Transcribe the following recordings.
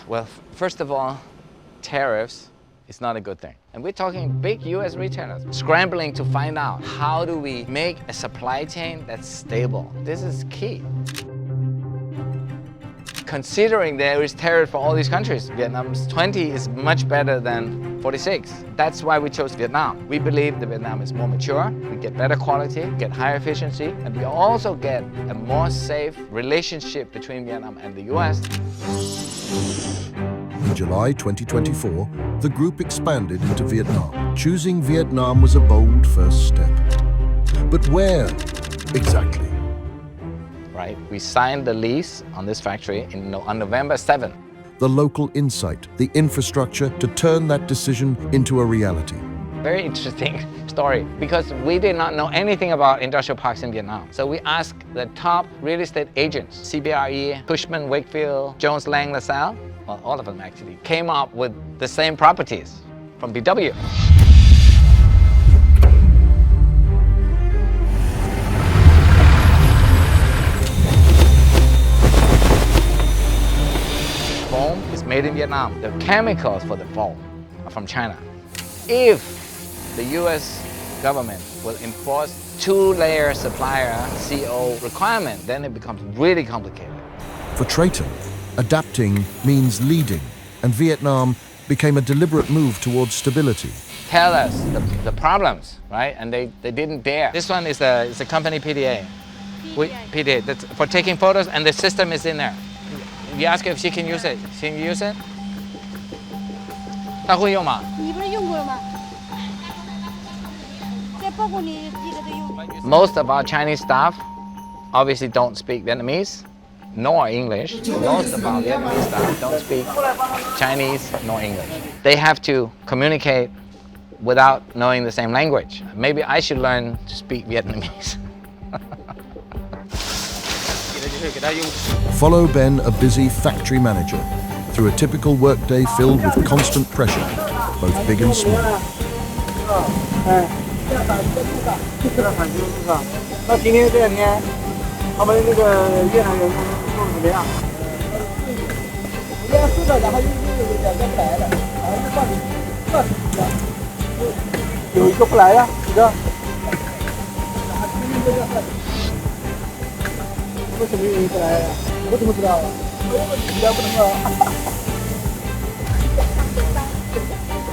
Well, first of all, tariffs is not a good thing. And we're talking big US retailers scrambling to find out how do we make a supply chain that's stable. This is key. Considering there is tariff for all these countries, Vietnam's 20 is much better than 46. That's why we chose Vietnam. We believe that Vietnam is more mature, we get better quality, get higher efficiency, and we also get a more safe relationship between Vietnam and the US. In July 2024, the group expanded into Vietnam. Choosing Vietnam was a bold first step. But where exactly? Right, we signed the lease on this factory on November 7th. The local insight, the infrastructure to turn that decision into a reality. Very interesting story, because we did not know anything about industrial parks in Vietnam. So we asked the top real estate agents, CBRE, Cushman, Wakefield, Jones Lang LaSalle, well, all of them actually, came up with the same properties from BW. Foam is made in Vietnam. The chemicals for the foam are from China. If the US government will enforce two-layer supplier CO requirement, then it becomes really complicated. For Trayton, adapting means leading, and Vietnam became a deliberate move towards stability. Tell us the problems, right? And they didn't dare. This one is a company PDA. PDA, that's for taking photos, and the system is in there. You ask her if she can use it. Can you use it? 她会用吗？你不是用过了吗？这包括你记得都用。Most of our Chinese staff obviously don't speak Vietnamese nor English. Most of our Vietnamese staff don't speak Chinese nor English. They have to communicate without knowing the same language. Maybe I should learn to speak Vietnamese. Follow Ben, a busy factory manager, through a typical workday filled with constant pressure, both big and small.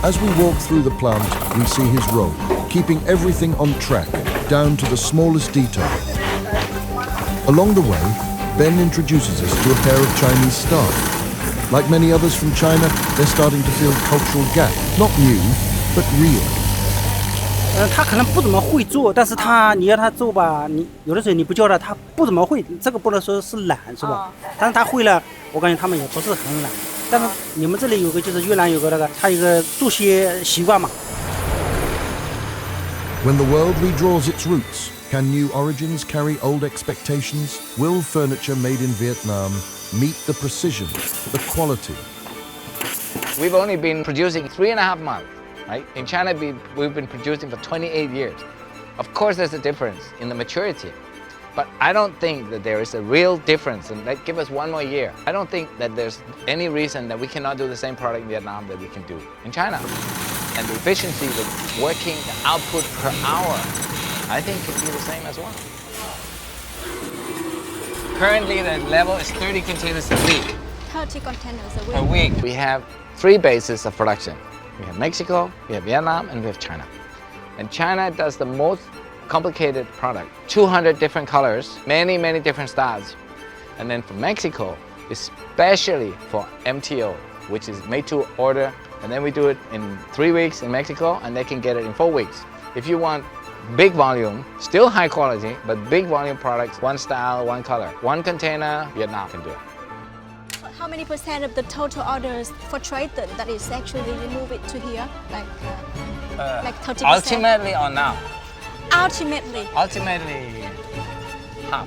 As we walk through the plant, we see his role, keeping everything on track, down to the smallest detail. Along the way, Ben introduces us to a pair of Chinese staff. Like many others from China, they're starting to feel a cultural gap, not new, but real. 他可能不怎么会做，但是你要他做吧，你有的时候你不教他不怎么会，这个不能说是懒，是吧？但是他会了，我感觉他们也不是很懒。但是你们这里有个就是越南有个那个，他有个做些习惯嘛。When the world redraws its roots, can new origins carry old expectations? Will furniture made in Vietnam meet the precision, the quality? We've only been producing 3.5 months. Right? In China, we've been producing for 28 years. Of course, there's a difference in the maturity, but I don't think that there is a real difference. And give us 1 more year. I don't think that there's any reason that we cannot do the same product in Vietnam that we can do in China. And the efficiency, the working, the output per hour, I think can be the same as well. Currently, the level is 30 containers a week. 30 containers a week. Per week. We have 3 bases of production. We have Mexico, we have Vietnam, and we have China. And China does the most complicated product. 200 different colors, many different styles. And then for Mexico, especially for MTO, which is made to order, and then we do it in 3 weeks in Mexico, and they can get it in 4 weeks. If you want big volume, still high quality, but big volume products, 1 style, 1 color, 1 container, Vietnam can do it. How many percent of the total orders for Trayton that is actually you move it to here, like 30%? Ultimately or now? Ultimately. Ultimately, half.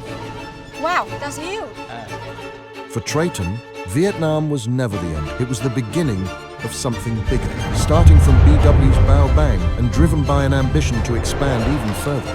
Wow, that's huge. For Trayton, Vietnam was never the end. It was the beginning of something bigger, starting from BW's Bao Bang and driven by an ambition to expand even further.